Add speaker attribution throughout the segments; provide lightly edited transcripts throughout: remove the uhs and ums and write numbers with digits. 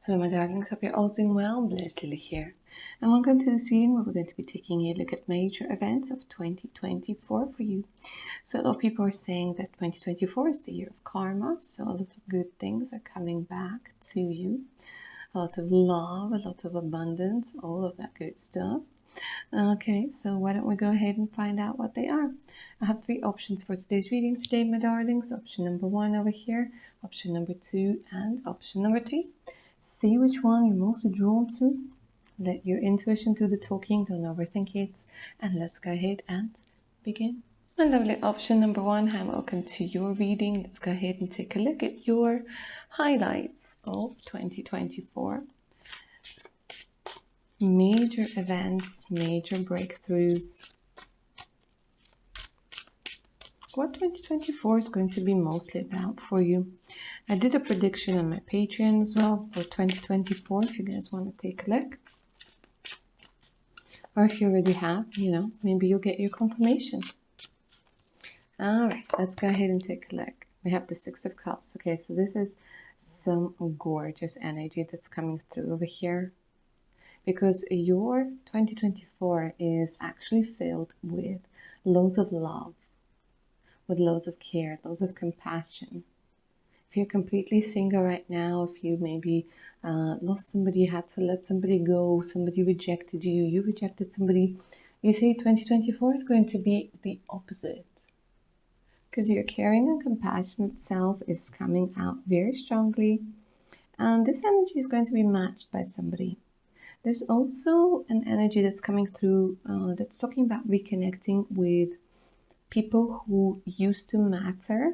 Speaker 1: Hello my darlings, hope you're all doing well. Blessed Lily here. And welcome to this reading where we're going to be taking a look at major events of 2024 for you. So a lot of people are saying that 2024 is the year of karma, so a lot of good things are coming back to you. A lot of love, a lot of abundance, all of that good stuff. Okay, so why don't we go ahead and find out what they are. I have three options for today's reading today, my darlings. Option number 1 over here, option number 2, and option number 3. See which one you're mostly drawn to. Let your intuition do the talking, don't overthink it. And let's go ahead and begin. My lovely option number 1, hi, welcome to your reading. Let's go ahead and take a look at your highlights of 2024. Major events, major breakthroughs. What 2024 is going to be mostly about for you. I did a prediction on my Patreon as well for 2024 if you guys want to take a look. Or if you already have, maybe you'll get your confirmation. Alright, let's go ahead and take a look. We have the Six of Cups. Okay, so this is some gorgeous energy that's coming through over here. Because your 2024 is actually filled with loads of love, with loads of care, loads of compassion. If you're completely single right now, if you maybe lost somebody, had to let somebody go, somebody rejected you, you rejected somebody, you see 2024 is going to be the opposite. Because your caring and compassionate self is coming out very strongly. And this energy is going to be matched by somebody. There's also an energy that's coming through that's talking about reconnecting with people who used to matter.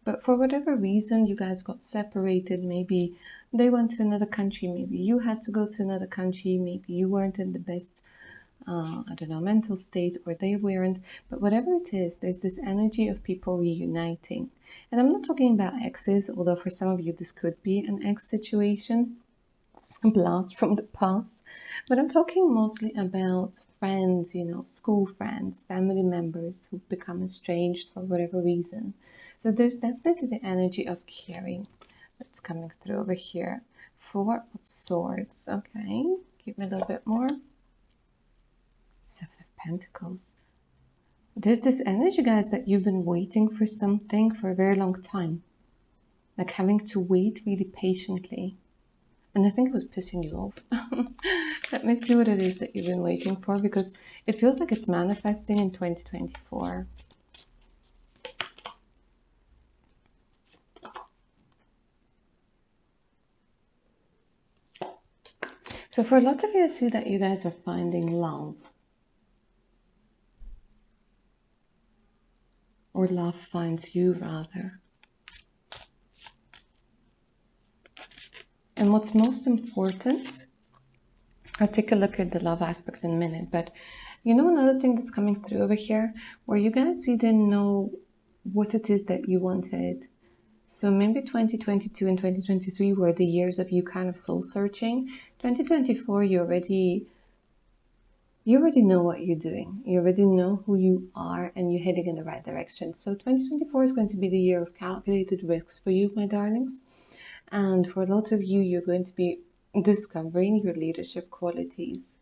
Speaker 1: But for whatever reason, you guys got separated. Maybe they went to another country. Maybe you had to go to another country. Maybe you weren't in the best, mental state, or they weren't. But whatever it is, there's this energy of people reuniting. And I'm not talking about exes, although for some of you, this could be an ex situation. A blast from the past, but I'm talking mostly about friends, school friends, family members who've become estranged for whatever reason. So there's definitely the energy of caring that's coming through over here. Four of Swords. Okay, give me a little bit more. Seven of Pentacles. There's this energy, guys, that you've been waiting for something for a very long time, like having to wait really patiently. And I think it was pissing you off. Let me see what it is that you've been waiting for, because it feels like it's manifesting in 2024. So for a lot of you, I see that you guys are finding love. Or love finds you, rather. And what's most important, I'll take a look at the love aspect in a minute, but another thing that's coming through over here, where you guys, you didn't know what it is that you wanted. So maybe 2022 and 2023 were the years of you kind of soul searching. 2024, you already know what you're doing. You already know who you are, and you're heading in the right direction. So 2024 is going to be the year of calculated risks for you, my darlings. And for a lot of you, you're going to be discovering your leadership qualities.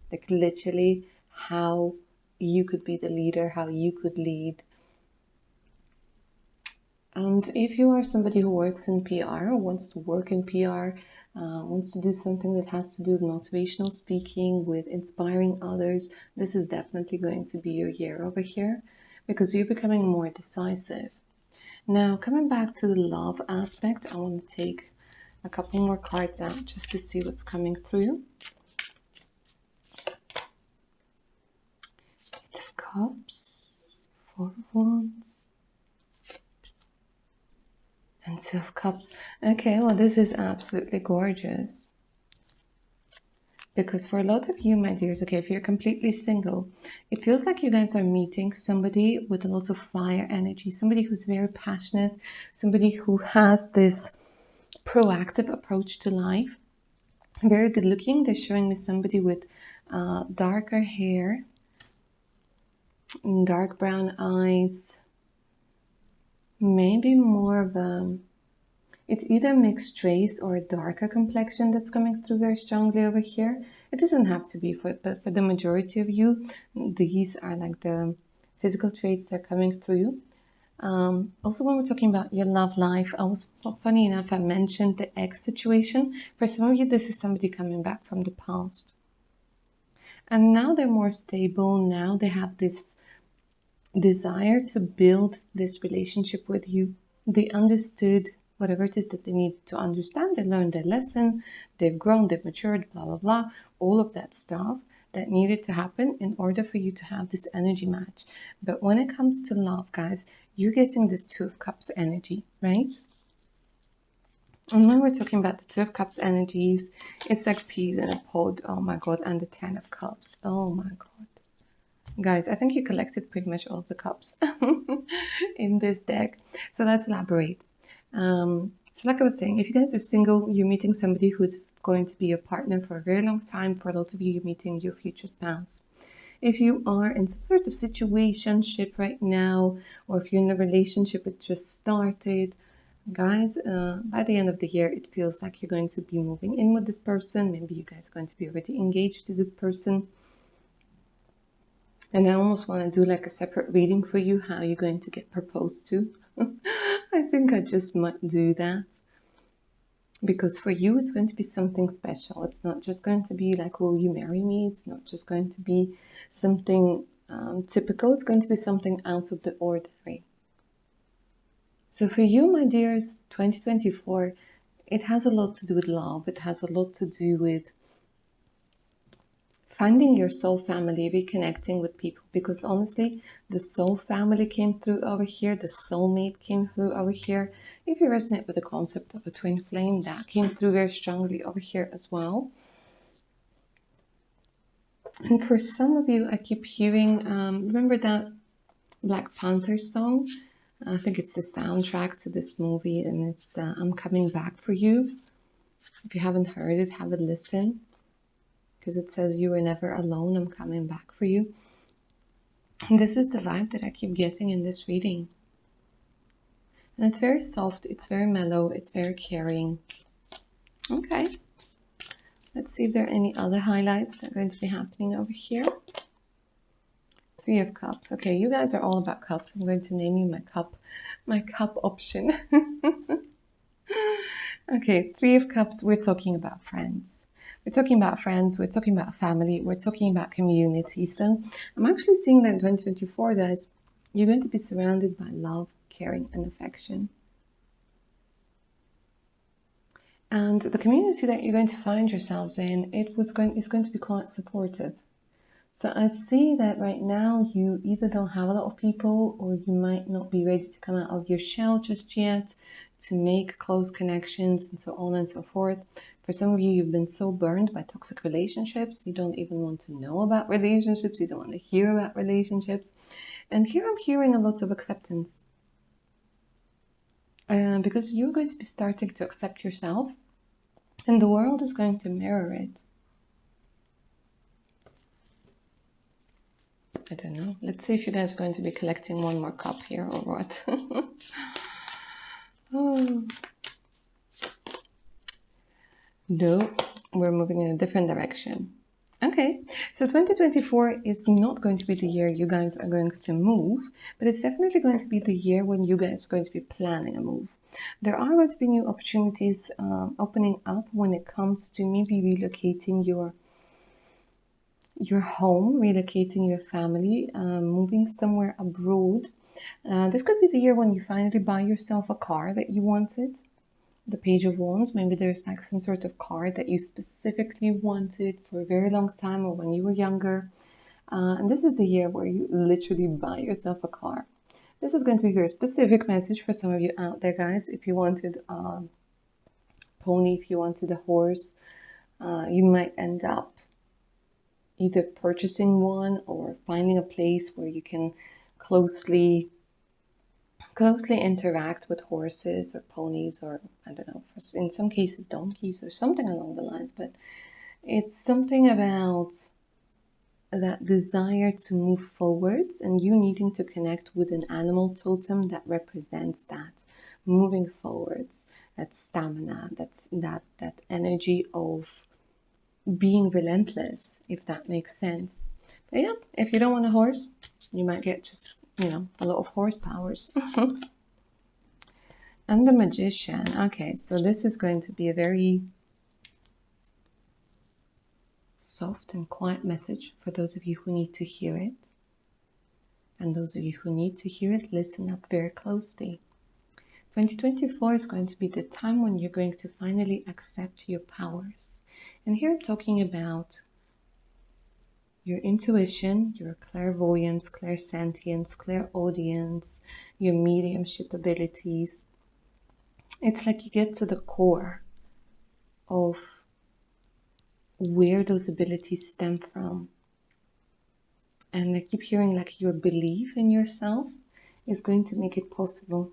Speaker 1: Like literally how you could be the leader, how you could lead. And if you are somebody who works in PR, or wants to work in PR, wants to do something that has to do with motivational speaking, with inspiring others, this is definitely going to be your year over here, because you're becoming more decisive. Now, coming back to the love aspect, I want to take a couple more cards out just to see what's coming through. Eight of Cups, Four of Wands, and Two of Cups. Okay, well, this is absolutely gorgeous. Because for a lot of you, my dears, okay, if you're completely single, it feels like you guys are meeting somebody with a lot of fire energy, somebody who's very passionate, somebody who has this proactive approach to life, very good looking. They're showing me somebody with darker hair, dark brown eyes, maybe more of a It's either mixed race or a darker complexion that's coming through very strongly over here. It doesn't have to be, but for the majority of you, these are like the physical traits that are coming through. Also, when we're talking about your love life, funny enough, I mentioned the ex situation. For some of you, this is somebody coming back from the past. And now they're more stable. Now they have this desire to build this relationship with you. They understood whatever it is that they needed to understand. They learned their lesson. They've grown, they've matured, blah, blah, blah. All of that stuff that needed to happen in order for you to have this energy match. But when it comes to love, guys, you're getting this Two of Cups energy, right? And when we're talking about the Two of Cups energies, it's like peas in a pod. Oh my God. And the Ten of Cups. Oh my God. Guys, I think you collected pretty much all of the cups in this deck. So let's elaborate. So like I was saying, if you guys are single, you're meeting somebody who's going to be your partner for a very long time. For a lot of you, you're meeting your future spouse. If you are in some sort of situationship right now, or if you're in a relationship that just started, guys, by the end of the year, it feels like you're going to be moving in with this person. Maybe you guys are going to be already engaged to this person. And I almost want to do like a separate reading for you, how you're going to get proposed to. I think I just might do that. Because for you, it's going to be something special. It's not just going to be like, will you marry me? It's not just going to be something typical. It's going to be something out of the ordinary. So for you, my dears, 2024, it has a lot to do with love. It has a lot to do with finding your soul family, reconnecting with people. Because honestly, the soul family came through over here. The soulmate came through over here. If you resonate with the concept of a twin flame, that came through very strongly over here as well. And for some of you, I keep hearing, remember that Black Panther song? I think it's the soundtrack to this movie, and it's I'm Coming Back for You. If you haven't heard it, have a listen. Because it says, you were never alone, I'm coming back for you. And this is the vibe that I keep getting in this reading. And it's very soft, it's very mellow, it's very caring. Okay. Let's see if there are any other highlights that are going to be happening over here. Three of Cups. Okay, you guys are all about cups. I'm going to name you my cup option. Okay, Three of Cups, we're talking about friends. We're talking about friends, we're talking about family, we're talking about community. So I'm actually seeing that in 2024, guys, you're going to be surrounded by love, caring, and affection. And the community that you're going to find yourselves in, is going to be quite supportive. So I see that right now you either don't have a lot of people, or you might not be ready to come out of your shell just yet to make close connections and so on and so forth. For some of you, you've been so burned by toxic relationships, you don't even want to know about relationships, you don't want to hear about relationships. And here I'm hearing a lot of acceptance. Because you're going to be starting to accept yourself, and the world is going to mirror it. I don't know. Let's see if you guys are going to be collecting one more cup here or what. Oh. No, we're moving in a different direction. Okay, so 2024 is not going to be the year you guys are going to move, but it's definitely going to be the year when you guys are going to be planning a move. There are going to be new opportunities opening up when it comes to maybe relocating your home, relocating your family, moving somewhere abroad. This could be the year when you finally buy yourself a car that you wanted. The Page of Wands, maybe there's like some sort of car that you specifically wanted for a very long time, or when you were younger. And this is the year where you literally buy yourself a car. This is going to be a very specific message for some of you out there, guys. If you wanted a pony, if you wanted a horse, you might end up either purchasing one or finding a place where you can closely interact with horses or ponies, or I don't know, in some cases donkeys or something along the lines. But it's something about that desire to move forwards, and you needing to connect with an animal totem that represents that moving forwards. that stamina, that energy of being relentless, if that makes sense. But yeah, if you don't want a horse, you might get just, you know, a lot of horsepowers. And the Magician. Okay, so this is going to be a very soft and quiet message for those of you who need to hear it. And those of you who need to hear it, listen up very closely. 2024 is going to be the time when you're going to finally accept your powers. And here I'm talking about your intuition, your clairvoyance, clairsentience, clairaudience, your mediumship abilities. It's like you get to the core of where those abilities stem from. And I keep hearing like your belief in yourself is going to make it possible.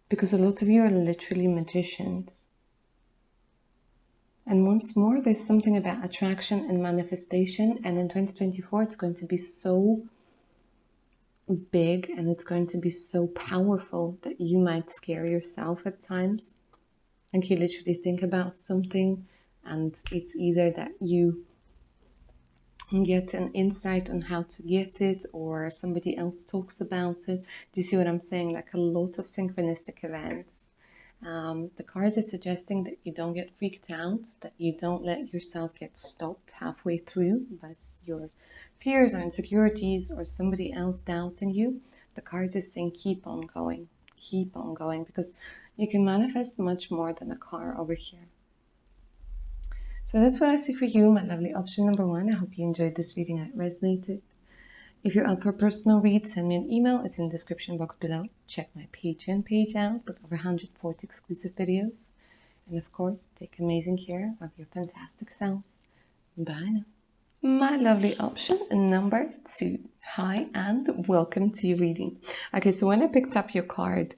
Speaker 1: Because a lot of you are literally magicians. And once more, there's something about attraction and manifestation. And in 2024, it's going to be so big and it's going to be so powerful that you might scare yourself at times. And you literally think about something and it's either that you get an insight on how to get it or somebody else talks about it. Do you see what I'm saying? Like a lot of synchronistic events. The cards are suggesting that you don't get freaked out, that you don't let yourself get stopped halfway through by your fears or insecurities or somebody else doubting you. The cards is saying keep on going, because you can manifest much more than a car over here. So that's what I see for you, my lovely option number one. I hope you enjoyed this reading and it resonated. If you're up for a personal read, send me an email. It's in the description box below. Check my Patreon page out with over 140 exclusive videos. And of course, take amazing care of your fantastic selves. Bye now. My lovely option number two. Hi and welcome to your reading. Okay, so when I picked up your card,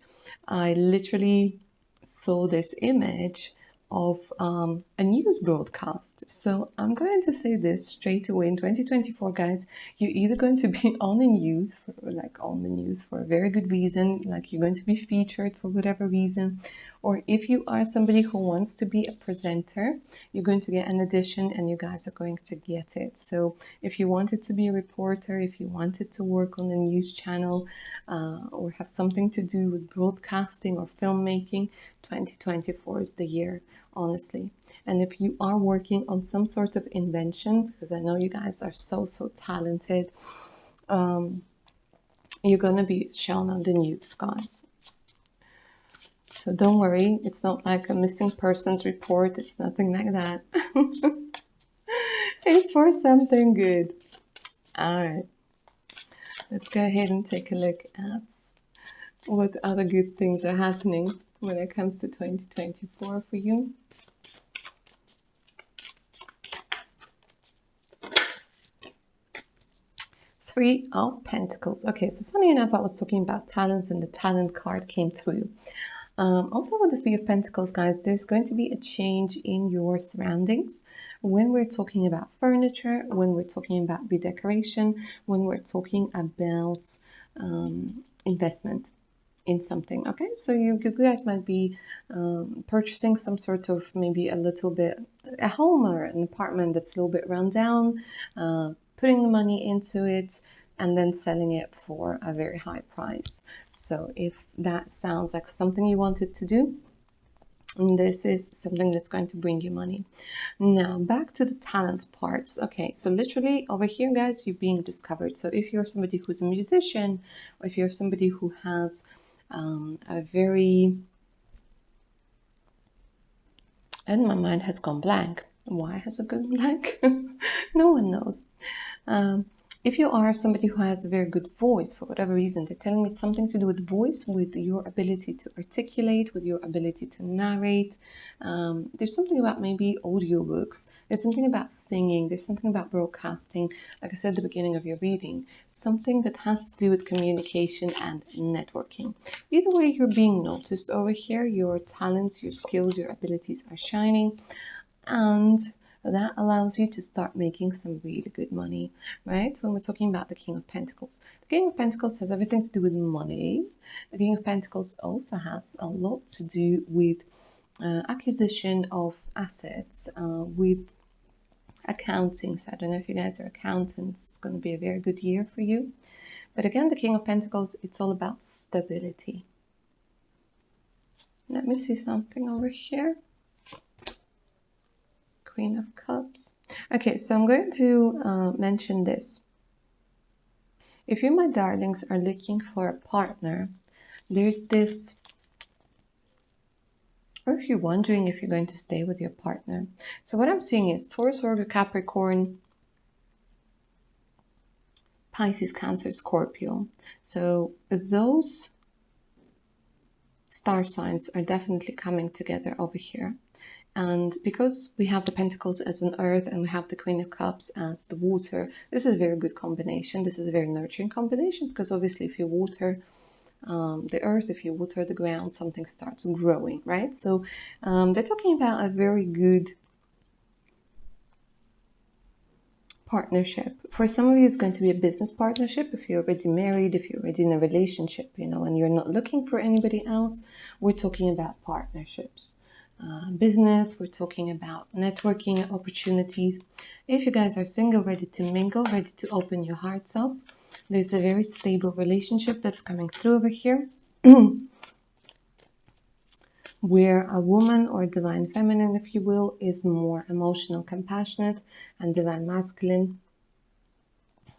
Speaker 1: I literally saw this image of a news broadcast. So I'm going to say this straight away. In 2024, guys, you're either going to be on the news for a very good reason, like you're going to be featured for whatever reason, or if you are somebody who wants to be a presenter, you're going to get an audition and you guys are going to get it. So if you wanted to be a reporter, if you wanted to work on a news channel or have something to do with broadcasting or filmmaking, 2024 is the year, honestly. And if you are working on some sort of invention, because I know you guys are so talented, you're going to be shown on the news, guys. So don't worry, it's not like a missing persons report, it's nothing like that. It's for something good. Alright, let's go ahead and take a look at what other good things are happening when it comes to 2024 for you. Three of Pentacles. Okay, so funny enough, I was talking about talents and the talent card came through. Also with the Three of Pentacles, guys, there's going to be a change in your surroundings when we're talking about furniture, when we're talking about redecoration, when we're talking about investment in something. Okay, so you guys might be purchasing some sort of maybe a home or an apartment that's a little bit run down, putting the money into it, and then selling it for a very high price. So if that sounds like something you wanted to do, this is something that's going to bring you money. Now back to the talent parts. Okay, so literally over here, guys, you're being discovered. So if you're somebody who's a musician, or if you're somebody who has a very... And my mind has gone blank. Why has it gone blank? No one knows. If you are somebody who has a very good voice, for whatever reason, they're telling me it's something to do with voice, with your ability to articulate, with your ability to narrate. There's something about maybe audiobooks. There's something about singing. There's something about broadcasting. Like I said at the beginning of your reading, something that has to do with communication and networking. Either way, you're being noticed over here. Your talents, your skills, your abilities are shining. And that allows you to start making some really good money, right? When we're talking about the King of Pentacles. The King of Pentacles has everything to do with money. The King of Pentacles also has a lot to do with acquisition of assets, with accounting. So I don't know if you guys are accountants. It's going to be a very good year for you. But again, the King of Pentacles, it's all about stability. Let me see something over here. Queen of Cups. Okay, so I'm going to mention this. If you, my darlings, are looking for a partner, there's this, or if you're wondering if you're going to stay with your partner. So what I'm seeing is Taurus, Virgo, Capricorn, Pisces, Cancer, Scorpio. So those star signs are definitely coming together over here. And because we have the Pentacles as an earth and we have the Queen of Cups as the water, this is a very good combination. This is a very nurturing combination because obviously if you water the earth, if you water the ground, something starts growing, right? So they're talking about a very good partnership. For some of you, it's going to be a business partnership. If you're already married, if you're already in a relationship, you know, and you're not looking for anybody else, we're talking about partnerships. Business, we're talking about networking opportunities. If you guys are single, ready to mingle, ready to open your hearts up, there's a very stable relationship that's coming through over here. Where a woman, or divine feminine, if you will, is more emotional, compassionate, and divine masculine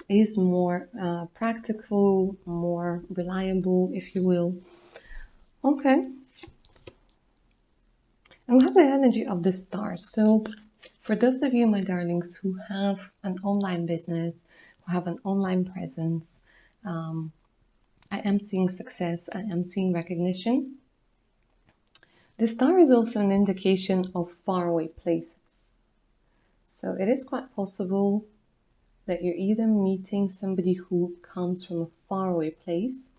Speaker 1: is more practical, more reliable, if you will. Okay. And we have the energy of the stars. So for those of you, my darlings, who have an online business, who have an online presence, I am seeing success. I am seeing recognition. The star is also an indication of faraway places. So it is quite possible that you're either meeting somebody who comes from a faraway place,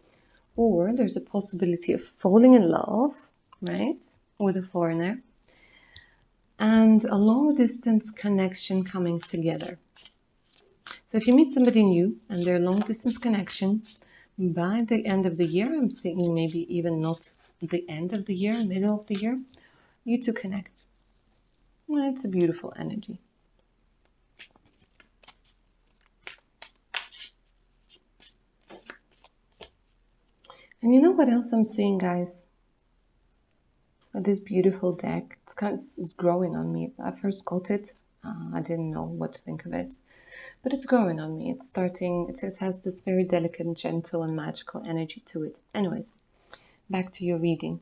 Speaker 1: or there's a possibility of falling in love, right, with a foreigner, and a long distance connection coming together. So if you meet somebody new and they're a long distance connection, by the end of the year, I'm seeing maybe even not the end of the year, middle of the year, you two connect. Well, it's a beautiful energy. And you know what else I'm seeing, guys? This beautiful deck. It's growing on me. I first got it. I didn't know what to think of it. But it's growing on me. It's starting, it has this very delicate, gentle, and magical energy to it. Anyways, back to your reading.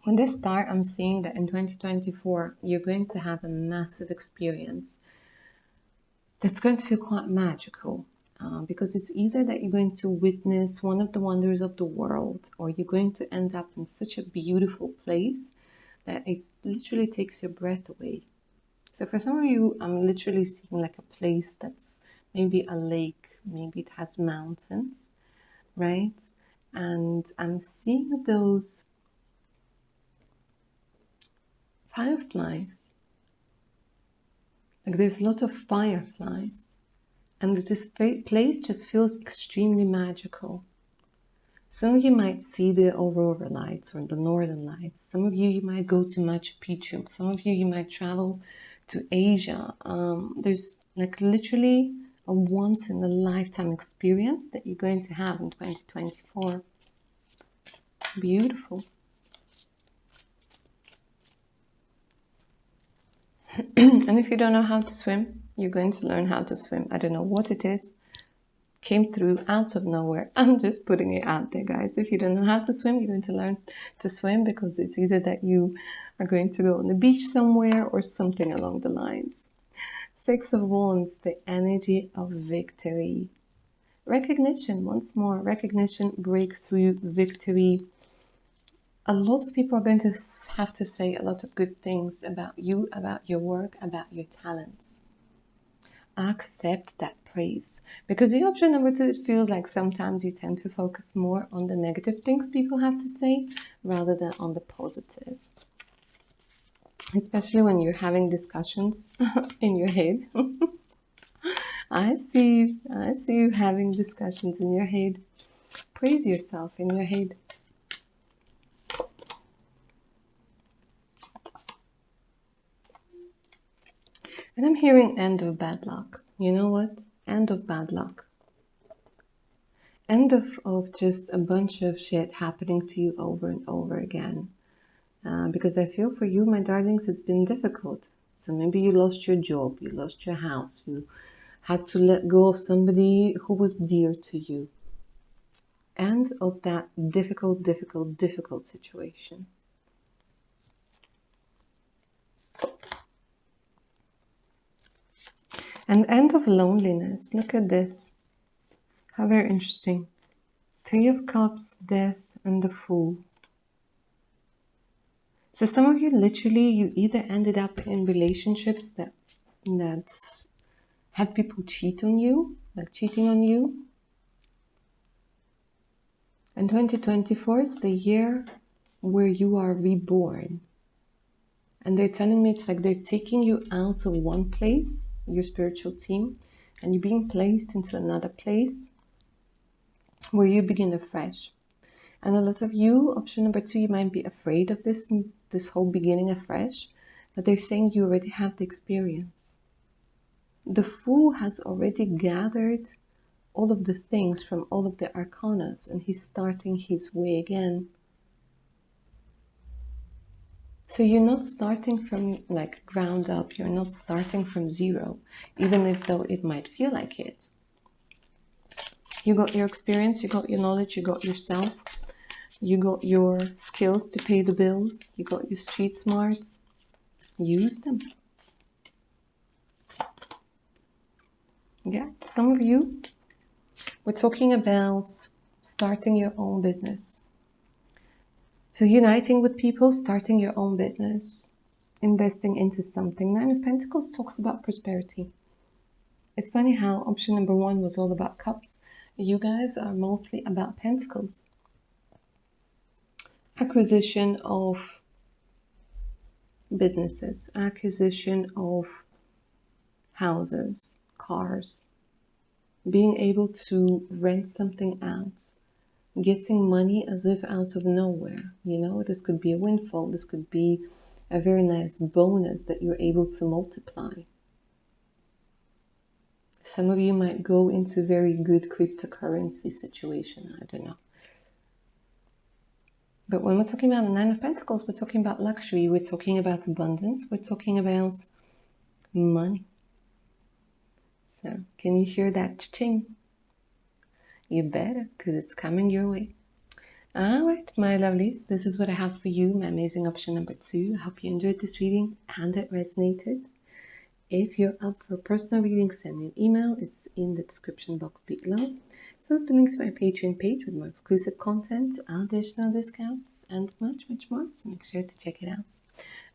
Speaker 1: On this star, I'm seeing that in 2024, you're going to have a massive experience that's going to feel quite magical. Because it's either that you're going to witness one of the wonders of the world, or you're going to end up in such a beautiful place that it literally takes your breath away. So for some of you, I'm literally seeing like a place that's maybe a lake, maybe it has mountains, right? And I'm seeing those fireflies. Like there's a lot of fireflies. And this place just feels extremely magical. Some of you might see the aurora lights or the northern lights. Some of you might go to Machu Picchu. Some of you might travel to Asia. There's like literally a once in a lifetime experience that you're going to have in 2024. Beautiful. And if you don't know how to swim, you're going to learn how to swim. I don't know what it is. Came through out of nowhere. I'm just putting it out there, guys. If you don't know how to swim, you're going to learn to swim, because it's either that you are going to go on the beach somewhere or something along the lines. Six of Wands, the energy of victory. Recognition, once more. Recognition, breakthrough, victory. A lot of people are going to have to say a lot of good things about you, about your work, about your talents. Accept that praise. Because the option number 2, it feels like sometimes you tend to focus more on the negative things people have to say rather than on the positive. especially when you're having discussions in your head. I see you having discussions in your head. Praise yourself in your head. And I'm hearing end of bad luck. You know what? End of bad luck. End of just a bunch of shit happening to you over and over again. Because I feel for you, my darlings, it's been difficult. So maybe you lost your job, you lost your house, you had to let go of somebody who was dear to you. End of that difficult situation. And end of loneliness. Look at this. How very interesting. 3 of Cups, Death, and the Fool. So some of you literally, you either ended up in relationships that had people cheat on you, like cheating on you. And 2024 is the year where you are reborn. And they're telling me it's like they're taking you out of one place, your spiritual team, and you're being placed into another place where you begin afresh. And a lot of you, option number 2, you might be afraid of this whole beginning afresh, but they're saying you already have the experience. The Fool has already gathered all of the things from all of the arcanas, and he's starting his way again. So you're not starting from like ground up, you're not starting from zero, even if though it might feel like it. You got your experience, you got your knowledge, you got yourself, you got your skills to pay the bills, you got your street smarts. Use them. Yeah, some of you, we're talking about starting your own business. So uniting with people, starting your own business, investing into something. 9 of Pentacles talks about prosperity. It's funny how option number 1 was all about cups. You guys are mostly about pentacles. Acquisition of businesses, acquisition of houses, cars, being able to rent something out, getting money as if out of nowhere. You know, this could be a windfall, this could be a very nice bonus that you're able to multiply. Some of you might go into very good cryptocurrency situation, I don't know. But when we're talking about the 9 of Pentacles, we're talking about luxury, we're talking about abundance, we're talking about money. So, can you hear that cha-ching? You better, because it's coming your way. Alright, my lovelies, this is what I have for you, my amazing option number 2. I hope you enjoyed this reading and it resonated. If you're up for a personal reading, send me an email. It's in the description box below. So it's the link to my Patreon page with more exclusive content, additional discounts, and much more. So make sure to check it out.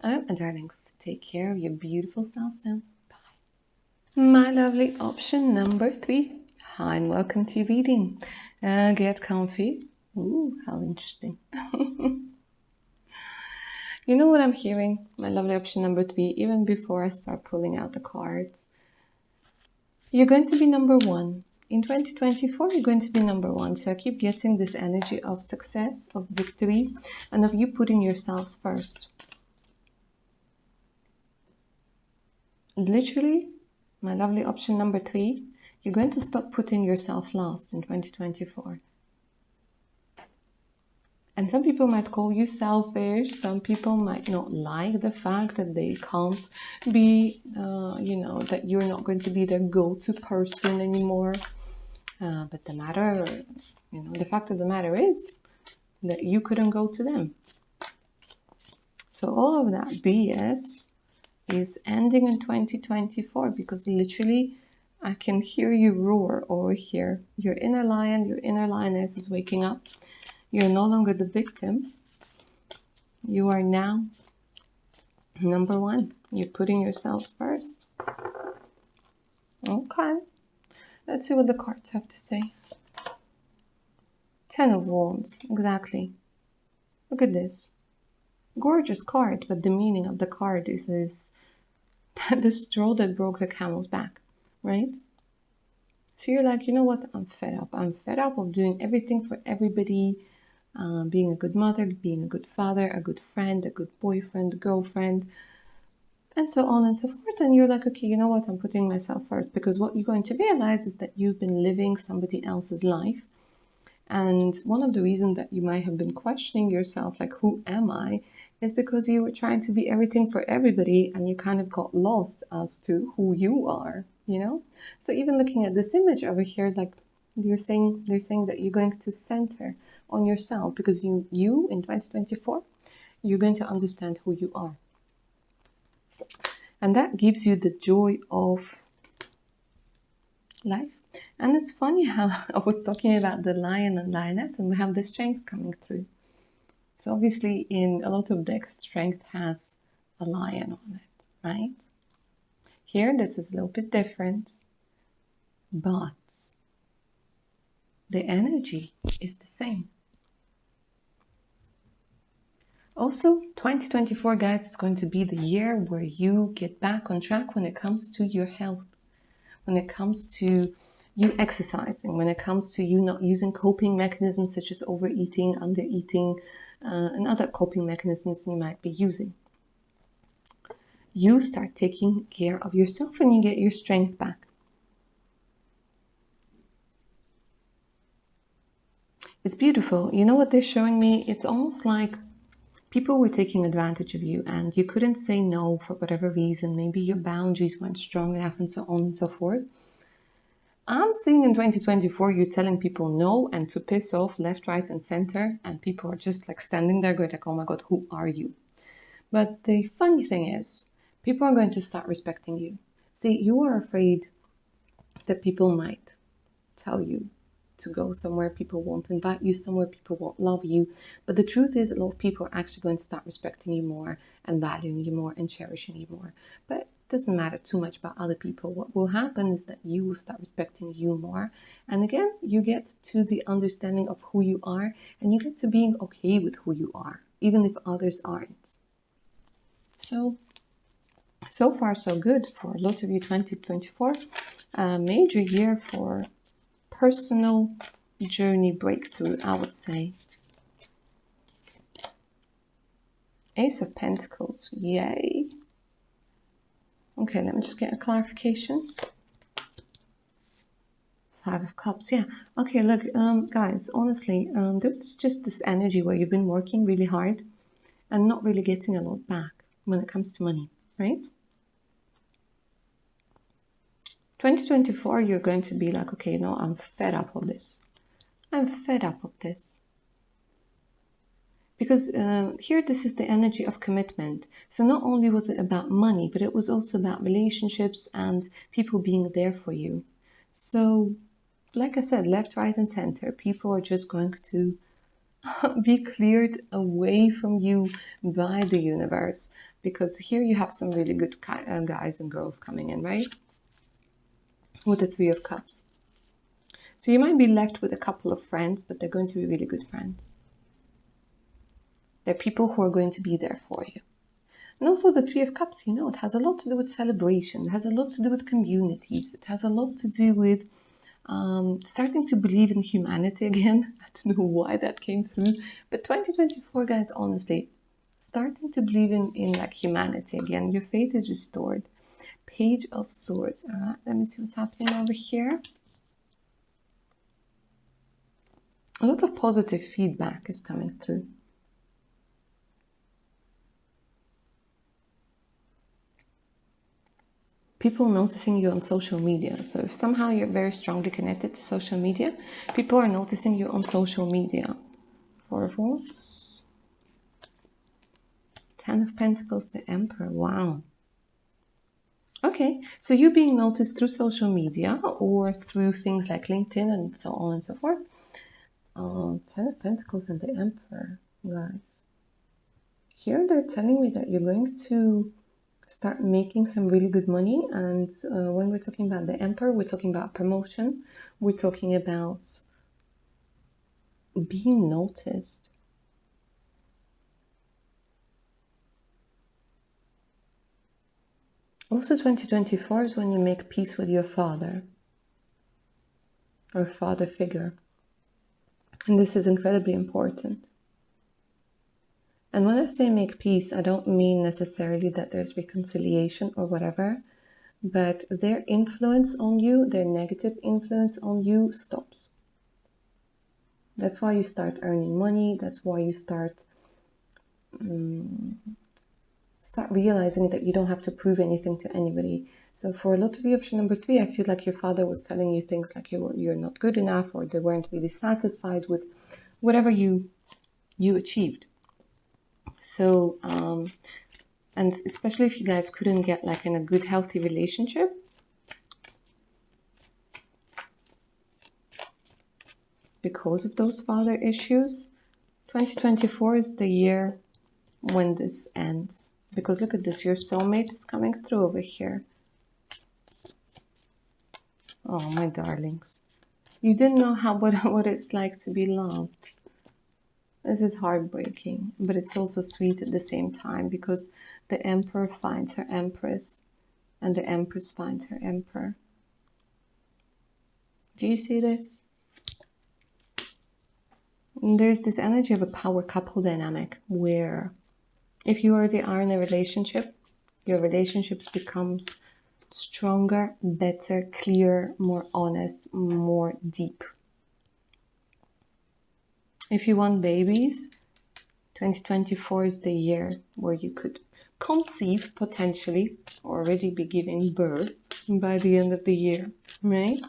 Speaker 1: Alright, my darlings, take care of your beautiful selves now. Bye. My lovely option number 3. Hi and welcome to your reading. Get comfy. Ooh, how interesting. You know what I'm hearing? My lovely option number 3, even before I start pulling out the cards. You're going to be number 1. In 2024, you're going to be number 1. So I keep getting this energy of success, of victory, and of you putting yourselves first. Literally, my lovely option number 3, you're going to stop putting yourself last in 2024. And some people might call you selfish. Some people might not like the fact that they can't be, you know, that you're not going to be their go-to person anymore. But the matter, you know, the fact of the matter is that you couldn't go to them. So all of that BS is ending in 2024 because literally I can hear you roar over here. Your inner lion, your inner lioness is waking up. You're no longer the victim. You are now number 1. You're putting yourselves first. Okay. Let's see what the cards have to say. 10 of Wands. Exactly. Look at this. Gorgeous card, but the meaning of the card is the straw that broke the camel's back, right? So you're like, you know what? I'm fed up. I'm fed up of doing everything for everybody, being a good mother, being a good father, a good friend, a good boyfriend, girlfriend, and so on and so forth. And you're like, okay, you know what? I'm putting myself first, because what you're going to realize is that you've been living somebody else's life. And one of the reasons that you might have been questioning yourself, like, who am I, is because you were trying to be everything for everybody and you kind of got lost as to who you are, you know? So even looking at this image over here, like they're saying that you're going to center on yourself, because you in 2024, you're going to understand who you are. And that gives you the joy of life. And it's funny how I was talking about the lion and lioness, and we have the strength coming through. So obviously in a lot of decks, strength has a lion on it, right? Here, this is a little bit different, but the energy is the same. Also, 2024, guys, is going to be the year where you get back on track when it comes to your health, when it comes to you exercising, when it comes to you not using coping mechanisms such as overeating, undereating, and other coping mechanisms you might be using. You start taking care of yourself and you get your strength back. It's beautiful. You know what they're showing me? It's almost like people were taking advantage of you and you couldn't say no for whatever reason. Maybe your boundaries weren't strong enough and so on and so forth. I'm seeing in 2024, you're telling people no and to piss off left, right, and center. And people are just like standing there going like, oh my God, who are you? But the funny thing is, people are going to start respecting you. See, you are afraid that people might tell you to go somewhere, people won't invite you somewhere, people won't love you. But the truth is, a lot of people are actually going to start respecting you more and valuing you more and cherishing you more. But it doesn't matter too much about other people. What will happen is that you will start respecting you more. And again, you get to the understanding of who you are and you get to being okay with who you are, even if others aren't. So far so good for a lot of you. 2024, a major year for personal journey breakthrough, I would say. Ace of Pentacles, yay. Okay, let me just get a clarification. Five of Cups, yeah. Okay, look, guys, honestly, there's just this energy where you've been working really hard and not really getting a lot back when it comes to money, right? 2024, you're going to be like, okay, no, I'm fed up of this. I'm fed up of this. Because here, this is the energy of commitment. So not only was it about money, but it was also about relationships and people being there for you. So, like I said, left, right, and center, people are just going to be cleared away from you by the universe. Because here you have some really good guys and girls coming in, right? With the Three of Cups. So you might be left with a couple of friends, but they're going to be really good friends. They're people who are going to be there for you. And also the Three of Cups, you know, it has a lot to do with celebration. It has a lot to do with communities. It has a lot to do with starting to believe in humanity again. I don't know why that came through. But 2024, guys, honestly, starting to believe in like humanity again. Your faith is restored. Page of Swords. All right, let me see what's happening over here. A lot of positive feedback is coming through. People noticing you on social media. So if somehow you're very strongly connected to social media, people are noticing you on social media. Four of Wands. 10 of Pentacles, the Emperor. Wow. Okay, so you being noticed through social media or through things like LinkedIn and so on and so forth. 10 of Pentacles and the Emperor, guys. Here they're telling me that you're going to start making some really good money. And when we're talking about the Emperor, we're talking about promotion. We're talking about being noticed. Also, 2024 is when you make peace with your father or father figure. And this is incredibly important. And when I say make peace, I don't mean necessarily that there's reconciliation or whatever, but their influence on you, their negative influence on you stops. That's why you start earning money. That's why you start realizing that you don't have to prove anything to anybody. So for lottery option number 3, I feel like your father was telling you things like you're not good enough, or they weren't really satisfied with whatever you achieved. So, and especially if you guys couldn't get like in a good, healthy relationship, because of those father issues, 2024 is the year when this ends. Because look at this, your soulmate is coming through over here. Oh, my darlings. You didn't know what it's like to be loved. This is heartbreaking, but it's also sweet at the same time, because the Emperor finds her Empress and the Empress finds her Emperor. Do you see this? And there's this energy of a power couple dynamic where if you already are in a relationship, your relationships becomes stronger, better, clearer, more honest, more deep. If you want babies, 2024 is the year where you could conceive, potentially, already be giving birth by the end of the year, right?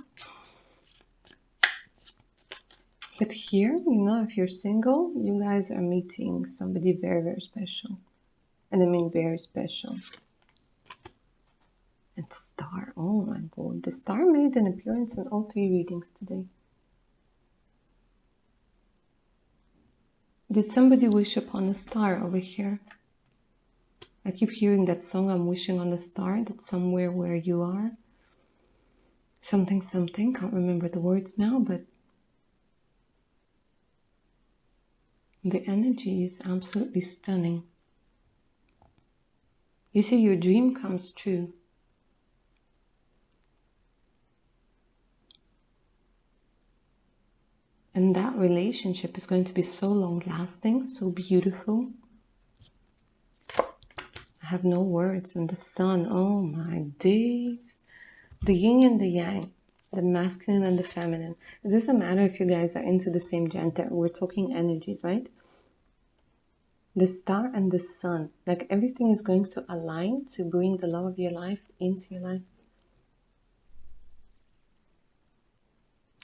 Speaker 1: But here, you know, if you're single, you guys are meeting somebody very, very special. And I mean very special. And the star, oh my god, the star made an appearance in all 3 readings today. Did somebody wish upon a star over here? I keep hearing that song, I'm wishing on a star, that's somewhere where you are. Something, something, can't remember the words now, but the energy is absolutely stunning. You see, your dream comes true. And that relationship is going to be so long-lasting, so beautiful. I have no words. And the sun, oh my days. The yin and the yang, the masculine and the feminine. It doesn't matter if you guys are into the same gender. We're talking energies, right? The star and the sun, like everything is going to align to bring the love of your life into your life.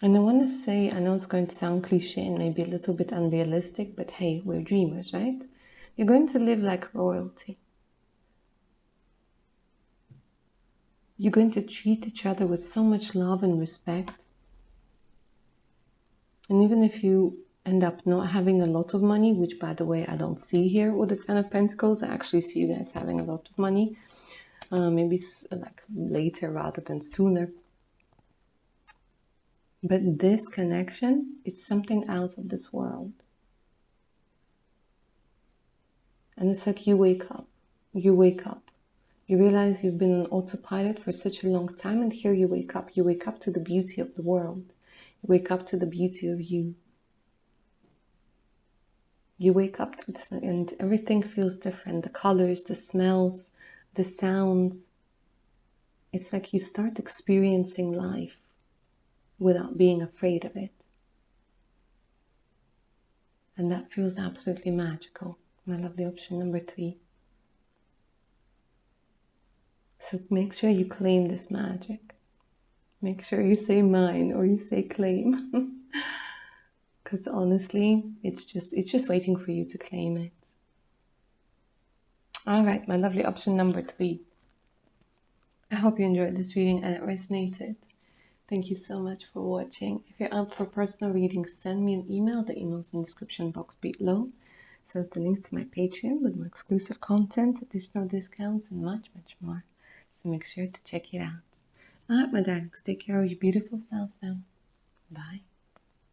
Speaker 1: And I want to say, I know it's going to sound cliche and maybe a little bit unrealistic, but hey, we're dreamers, right? You're going to live like royalty. You're going to treat each other with so much love and respect. And even if you end up not having a lot of money, which by the way, I don't see here with the 10 of Pentacles, I actually see you guys having a lot of money. Maybe like later rather than sooner. But this connection, it's something out of this world. And it's like you wake up. You wake up. You realize you've been on autopilot for such a long time, and here you wake up. You wake up to the beauty of the world. You wake up to the beauty of you. You wake up and everything feels different. The colors, the smells, the sounds. It's like you start experiencing life without being afraid of it. And that feels absolutely magical. My lovely option number 3. So make sure you claim this magic. Make sure you say mine or you say claim. Because honestly, it's just waiting for you to claim it. All right, my lovely option number 3. I hope you enjoyed this reading and it resonated. Thank you so much for watching. If you're up for personal readings, send me an email. The email's in the description box below. So it's the link to my Patreon with more exclusive content, additional discounts, and much, much more. So make sure to check it out. All right, my darlings, take care of your beautiful selves now. Bye.